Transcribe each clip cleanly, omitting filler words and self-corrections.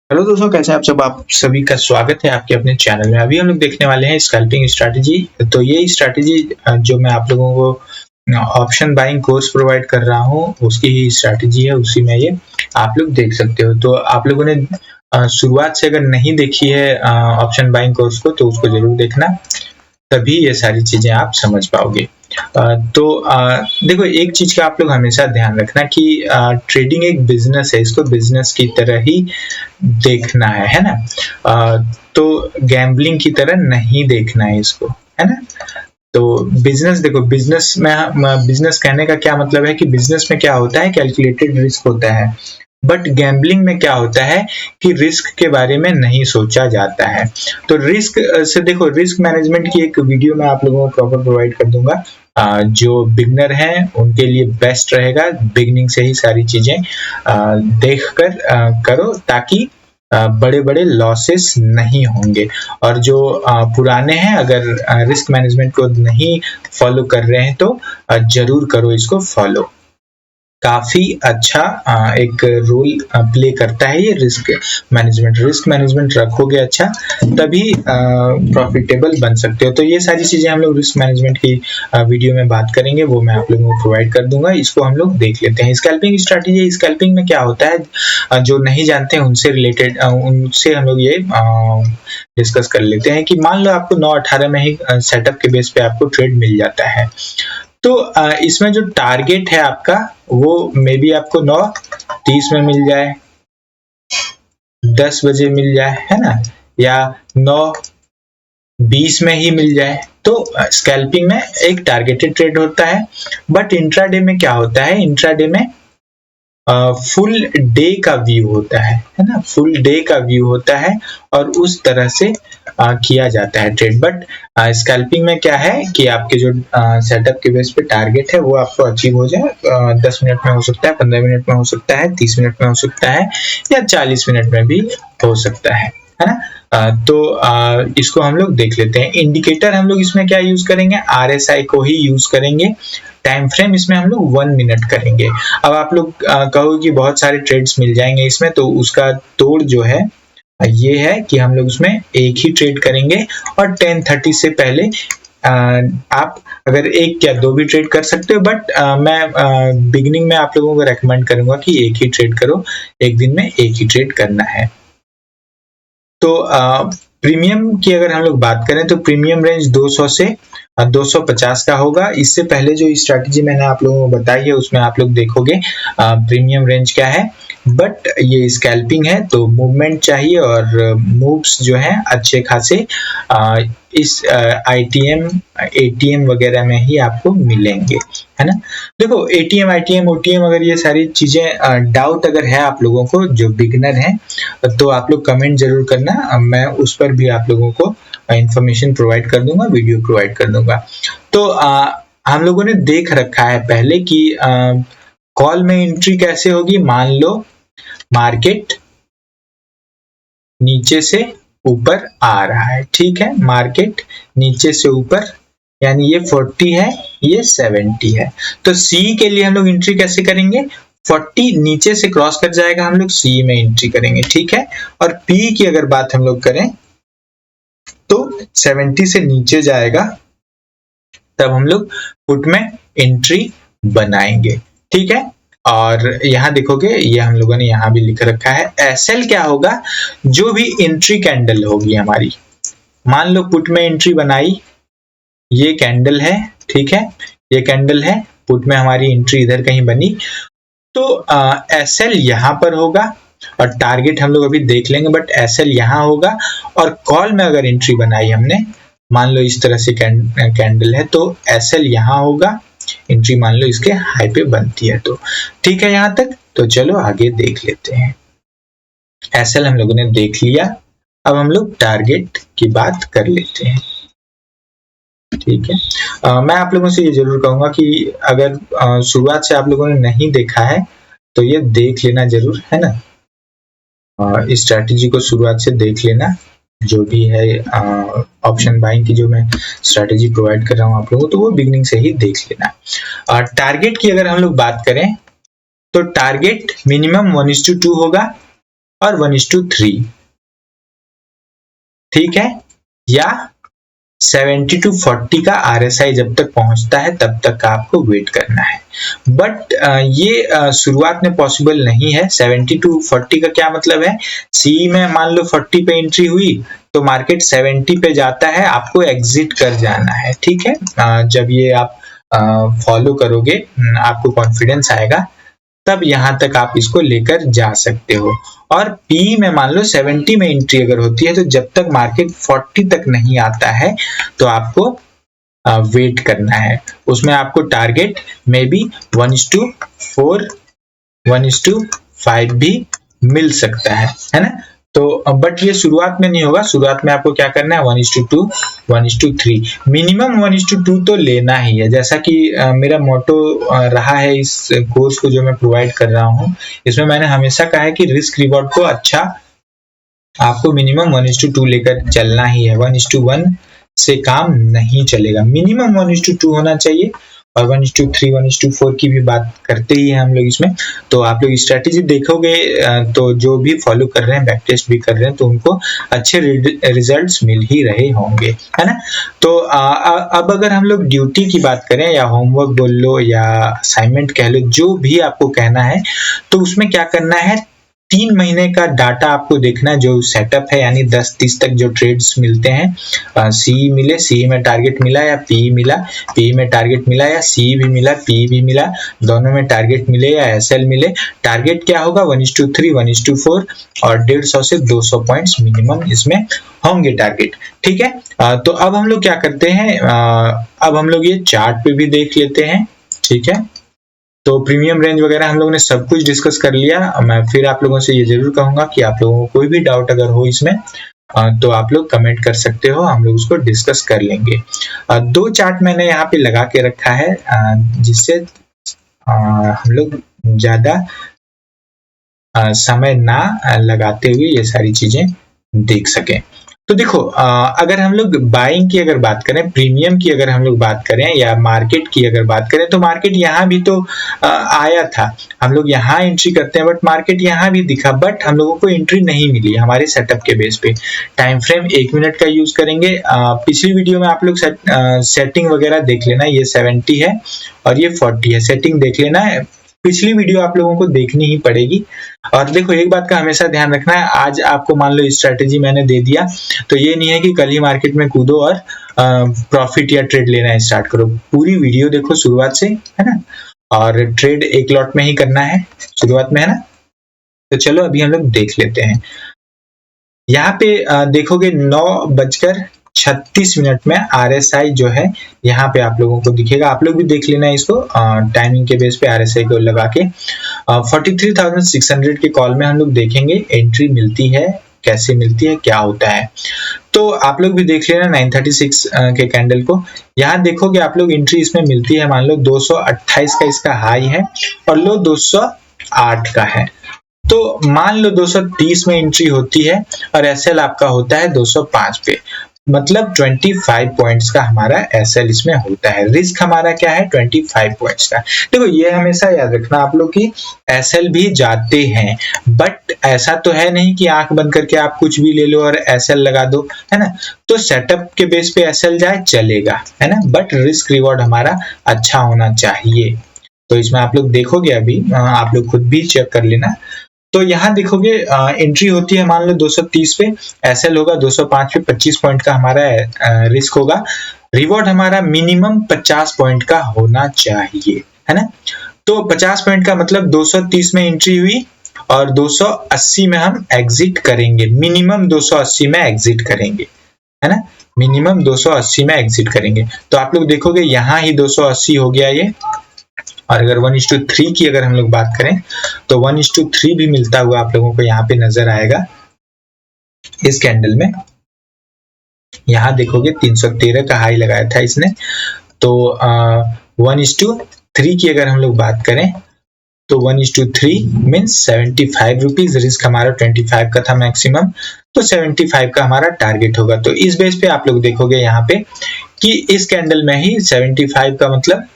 Hello दोस्तों, कैसे हैं आप सब। आप सभी का स्वागत है आपके अपने चैनल में। अभी हम लोग देखने वाले हैं स्कैल्पिंग स्ट्रैटेजी। तो ये स्ट्रैटेजी जो मैं आप लोगों को ऑप्शन बाइंग कोर्स प्रोवाइड कर रहा हूँ उसकी ही स्ट्रैटेजी है, उसी में ये आप लोग देख सकते हो। तो आप लोगों ने शुरुआत से अगर नहीं देखी है ऑप्शन बाइंग कोर्स को तो उसको जरूर देखना, तभी ये सारी चीजें आप समझ पाओगे। देखो, एक चीज का आप लोग हमेशा ध्यान रखना कि ट्रेडिंग एक बिजनेस है, इसको बिजनेस की तरह ही देखना है ना। तो गैम्बलिंग की तरह नहीं देखना है इसको, है ना। तो बिजनेस, देखो बिजनेस में, बिजनेस कहने का क्या मतलब है कि बिजनेस में क्या होता है, कैलकुलेटेड रिस्क होता है। बट गैम्बलिंग में क्या होता है कि रिस्क के बारे में नहीं सोचा जाता है। तो रिस्क से देखो, रिस्क मैनेजमेंट की एक वीडियो मैं आप लोगों को प्रॉपर प्रोवाइड कर दूंगा। जो बिगनर हैं उनके लिए बेस्ट रहेगा, बिगनिंग से ही सारी चीजें देख कर करो, ताकि बड़े बड़े लॉसेस नहीं होंगे। और जो पुराने हैं, अगर रिस्क मैनेजमेंट को नहीं फॉलो कर रहे हैं तो जरूर करो इसको फॉलो। काफी अच्छा एक रोल प्ले करता है ये रिस्क मैनेजमेंट। रिस्क मैनेजमेंट रखोगे अच्छा, तभी प्रॉफिटेबल बन सकते हो। तो ये सारी चीजें हम लोग रिस्क मैनेजमेंट की वीडियो में बात करेंगे, वो मैं आप लोगों को प्रोवाइड कर दूंगा। इसको हम लोग देख लेते हैं। स्कैल्पिंग स्ट्रैटेजी, स्कैल्पिंग में क्या होता है, जो नहीं जानते हैं उनसे रिलेटेड, उनसे हम लोग ये डिस्कस कर लेते हैं कि मान लो आपको 9-18 में ही सेटअप के बेस पे आपको ट्रेड मिल जाता है। तो इसमें जो टारगेट है आपका, वो मे बी आपको 9:30 में मिल जाए, 10 बजे मिल जाए, है ना, या 9:20 में ही मिल जाए। तो स्कैल्पिंग में एक टारगेटेड ट्रेड होता है। बट इंट्राडे में क्या होता है, इंट्राडे में फुल डे का व्यू होता है ना, फुल डे का व्यू होता है और उस तरह से किया जाता है ट्रेड। बट स्कैल्पिंग में क्या है कि आपके जो सेटअप के बेस पे टारगेट है वो आपको अचीव हो जाए। 10 मिनट में हो सकता है, 15 मिनट में हो सकता है, 30 मिनट में हो सकता है, या 40 मिनट में भी हो सकता है ना। इसको हम लोग देख लेते हैं। इंडिकेटर हम लोग इसमें क्या यूज करेंगे, RSI को ही यूज करेंगे। टाइम फ्रेम इसमें हम लोग 1 मिनट करेंगे। अब आप लोग कहो कि बहुत सारे ट्रेड्स मिल जाएंगे इसमें, तो उसका तोड़ जो है ये है कि हम लोग उसमें एक ही ट्रेड करेंगे और 10:30 से पहले आप अगर एक या दो भी ट्रेड कर सकते हो। बट मैं बिगिनिंग में आप लोगों को रेकमेंड करूंगा कि एक ही ट्रेड करो, एक दिन में एक ही ट्रेड करना है। तो प्रीमियम की अगर हम लोग बात करें तो प्रीमियम रेंज 200 से 250 का होगा। इससे पहले जो स्ट्रैटेजी मैंने आप लोगों को बताई है उसमें आप लोग देखोगे प्रीमियम रेंज क्या है। बट ये स्कैल्पिंग है तो मूवमेंट चाहिए, और मूव्स जो है अच्छे खासे इस ITM ATM वगैरह में ही आपको मिलेंगे, है ना। देखो ATM ITM OTM, अगर ये सारी चीजें डाउट अगर है आप लोगों को जो बिगनर हैं, तो आप लोग कमेंट जरूर करना, मैं उस पर भी आप लोगों को इंफॉर्मेशन प्रोवाइड कर दूंगा, वीडियो प्रोवाइड कर दूंगा। तो हम लोगों ने देख रखा है पहले कि कॉल में एंट्री कैसे होगी। मान लो मार्केट नीचे से ऊपर आ रहा है, ठीक है, मार्केट नीचे से ऊपर, यानी ये 40 है, ये 70 है। तो C के लिए हम लोग एंट्री कैसे करेंगे, 40 नीचे से क्रॉस कर जाएगा, हम लोग C में एंट्री करेंगे, ठीक है। और P की अगर बात हम लोग करें तो 70 से नीचे जाएगा, तब हम लोग पुट में एंट्री बनाएंगे, ठीक है। और यहाँ देखोगे, ये हम लोगों ने यहाँ भी लिख रखा है। SL क्या होगा, जो भी एंट्री कैंडल होगी हमारी, मान लो पुट में एंट्री बनाई, ये कैंडल है, ठीक है, ये कैंडल है, पुट में हमारी एंट्री इधर कहीं बनी, तो SL यहाँ पर होगा, और टारगेट हम लोग अभी देख लेंगे, बट SL यहाँ होगा। और कॉल में अगर एंट्री बनाई हमने, मान लो इस तरह से कैंडल है, तो SL यहाँ होगा, एंट्री मान लो इसके हाई पे बनती है। तो ठीक है यहाँ तक। तो चलो आगे देख लेते हैं। SL हम लोगों ने देख लिया, अब हम लोग टारगेट की बात कर लेते हैं, ठीक है। मैं आप लोगों से ये जरूर कहूंगा कि अगर शुरुआत से आप लोगों ने नहीं देखा है तो ये देख लेना जरूर, है ना। इस स्ट्रैटेजी को शुरुआत से देख लेना, जो भी है ऑप्शन बाइंग की जो मैं स्ट्रैटेजी प्रोवाइड कर रहा हूँ आप लोगों को, तो वो बिगिनिंग से ही देख लेना। टारगेट की अगर हम लोग बात करें तो टारगेट मिनिमम 1:2 होगा, और 1:3, ठीक है, या 70-40 का RSI जब तक पहुंचता है तब तक आपको वेट करना है। बट ये शुरुआत में पॉसिबल नहीं है। 70-40 का क्या मतलब है, सी में मान लो 40 पे एंट्री हुई तो मार्केट 70 पे जाता है, आपको एग्जिट कर जाना है, ठीक है। जब ये आप फॉलो करोगे आपको कॉन्फिडेंस आएगा, तब यहां तक आप इसको लेकर जा सकते हो। और पी में मान लो 70 में एंट्री अगर होती है तो जब तक मार्केट 40 तक नहीं आता है तो आपको वेट करना है। उसमें आपको टारगेट मे बी 1:4, 1:5 भी मिल सकता है ना। तो बट ये शुरुआत में नहीं होगा, शुरुआत में आपको क्या करना है 1:2, 1:3, मिनिमम 1:2 तो लेना ही है। जैसा कि मेरा मोटो रहा है इस कोर्स को जो मैं प्रोवाइड कर रहा हूँ, इसमें मैंने हमेशा कहा है कि रिस्क रिवॉर्ड को अच्छा आपको मिनिमम 1:2 लेकर चलना ही है। 1:1 से काम नहीं चलेगा, मिनिमम 1:2 होना चाहिए। और 1:3, 1:4 की भी बात करते ही हैं हम लोग इसमें। तो आप लोग स्ट्रेटेजी देखोगे तो जो भी फॉलो कर रहे हैं, बैक टेस्ट भी कर रहे हैं, तो उनको अच्छे रिजल्ट्स मिल ही रहे होंगे, है ना। तो अब अगर हम लोग ड्यूटी की बात करें या होमवर्क बोल लो या असाइनमेंट कह लो, जो भी आपको कहना है, तो उसमें क्या करना है, 3 महीने का डाटा आपको देखना है, जो सेटअप है, यानी 10-30 तक जो ट्रेड्स मिलते हैं, सी मिले, सी में टारगेट मिला या पी मिला, पी में टारगेट मिला या सी भी मिला, पी भी मिला, दोनों में टारगेट मिले या एसएल मिले, टारगेट क्या होगा 1:3, 1:4 और 150 से 200 पॉइंट्स मिनिमम इसमें होंगे टारगेट, ठीक है। तो अब हम लोग क्या करते हैं, अब हम लोग ये चार्ट पे भी देख लेते हैं, ठीक है। तो प्रीमियम रेंज वगैरह हम लोगों ने सब कुछ डिस्कस कर लिया। मैं फिर आप लोगों से ये जरूर कहूंगा कि आप लोगों को कोई भी डाउट अगर हो इसमें तो आप लोग कमेंट कर सकते हो, हम लोग उसको डिस्कस कर लेंगे। 2 चार्ट मैंने यहाँ पे लगा के रखा है जिससे हम लोग ज्यादा समय ना लगाते हुए ये सारी चीजें देख सकें। तो देखो, अगर हम लोग बाइंग की अगर बात करें, प्रीमियम की अगर हम लोग बात करें या मार्केट की अगर बात करें, तो मार्केट यहाँ भी तो आया था, हम लोग यहाँ एंट्री करते हैं, बट मार्केट यहाँ भी दिखा, बट हम लोगों को एंट्री नहीं मिली हमारे सेटअप के बेस पे। टाइम फ्रेम 1 मिनट का यूज करेंगे। पिछली वीडियो में आप लोग सेटिंग वगैरह देख लेना, ये 70 है और ये 40 है, सेटिंग देख लेना है, पिछली वीडियो आप लोगों को देखनी ही पड़ेगी। और देखो, एक बात का हमेशा ध्यान रखना है, आज आपको मान लो स्ट्रेटेजी मैंने दे दिया, तो ये नहीं है कि कल ही मार्केट में कूदो और प्रॉफिट या ट्रेड लेना स्टार्ट करो। पूरी वीडियो देखो शुरुआत से, है ना, और ट्रेड एक लॉट में ही करना है शुरुआत में, है ना। तो चलो अभी हम लोग देख लेते हैं। यहाँ पे देखोगे 9:36 में RSI जो है यहाँ पे आप लोगों को दिखेगा, आप लोग भी देख लेना इसको टाइमिंग के बेस पे RSI को लगा के। 43,600 के कॉल में हम लोग देखेंगे एंट्री मिलती है, कैसे मिलती है, क्या होता है। तो आप लोग भी देख लेना 936 के कैंडल को। यहाँ देखोगे आप लोग एंट्री इसमें मिलती है, मान लो 228 का इसका हाई है और लो 208 का है। तो मान लो 230 में एंट्री होती है और एसएल आपका होता है 205 पे, मतलब 25 पॉइंट्स का हमारा एसएल इसमें होता है। रिस्क हमारा क्या है 25 पॉइंट्स का। देखो, ये हमेशा याद रखना आप लोग की एसएल भी जाते हैं, बट ऐसा तो है नहीं कि आंख बंद करके आप कुछ भी ले लो और एसएल लगा दो, है ना। तो सेटअप के बेस पे एसएल जाए चलेगा, है ना, बट रिस्क रिवॉर्ड हमारा अच्छा होना चाहिए। तो इसमें आप लोग देखोगे, अभी आप लोग खुद भी चेक कर लेना। तो यहाँ देखोगे एंट्री होती है मान लो 230 पे, एसएल होगा 205 पे, 25 पॉइंट का हमारा रिस्क होगा। रिवॉर्ड हमारा मिनिमम 50 पॉइंट का होना चाहिए, है ना। तो 50 पॉइंट का मतलब 230 में एंट्री हुई और 280 में हम एग्जिट करेंगे, मिनिमम 280 में एग्जिट करेंगे, है ना, मिनिमम 280 में एग्जिट करेंगे। तो आप लोग देखोगे यहाँ ही 280 हो गया ये। और अगर 1:3 की अगर हम लोग बात करें तो 1:3 भी मिलता हुआ आप लोगों को यहाँ पे नजर आएगा इस कैंडल में। यहाँ देखोगे 313 का हाई लगाया था इसने। तो 1:3 की अगर हम लोग बात करें तो 1:3 मीन्स 75 रुपीज, रिस्क हमारा 25 का था मैक्सिमम, तो 75 का हमारा टारगेट होगा। तो इस बेस पे आप लोग देखोगे यहाँ पे कि इस कैंडल में ही 75 का मतलब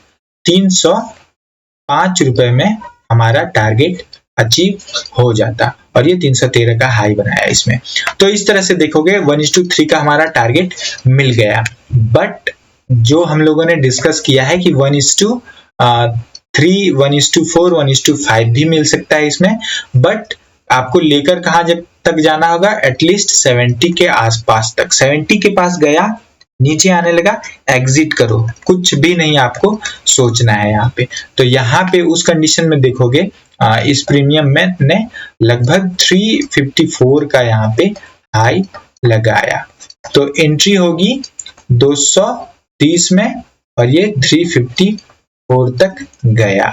305 रुपए में हमारा टारगेट अचीव हो जाता और ये 313 का हाई बनाया इसमें। तो इस तरह से देखोगे 1:3 का हमारा टारगेट मिल गया। बट जो हम लोगों ने डिस्कस किया है कि 1:3, 1:4, 1:5 भी मिल सकता है इसमें, बट आपको लेकर कहाँ तक जाना होगा, एटलीस्ट 70 के आसपास तक। 70 के पास गया, नीचे आने लगा, एग्जिट करो, कुछ भी नहीं आपको सोचना है यहाँ पे। तो यहाँ पे उस कंडीशन में देखोगे इस प्रीमियम में ने लगभग 354 का यहाँ पे हाई लगाया, तो एंट्री होगी 230 में और ये 354 तक गया।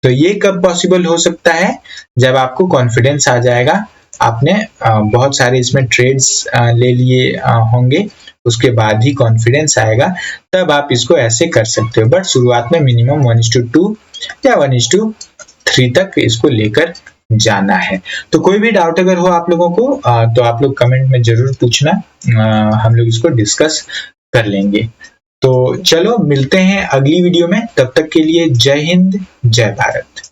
तो ये कब पॉसिबल हो सकता है, जब आपको कॉन्फिडेंस आ जाएगा, आपने बहुत सारे इसमें ट्रेड्स ले लिए होंगे, उसके बाद ही कॉन्फिडेंस आएगा, तब आप इसको ऐसे कर सकते हो। बट शुरुआत में मिनिमम 1:2 या 1:3 तक इसको लेकर जाना है। तो कोई भी डाउट अगर हो आप लोगों को तो आप लोग कमेंट में जरूर पूछना, हम लोग इसको डिस्कस कर लेंगे। तो चलो मिलते हैं अगली वीडियो में, तब तक के लिए जय हिंद, जय भारत।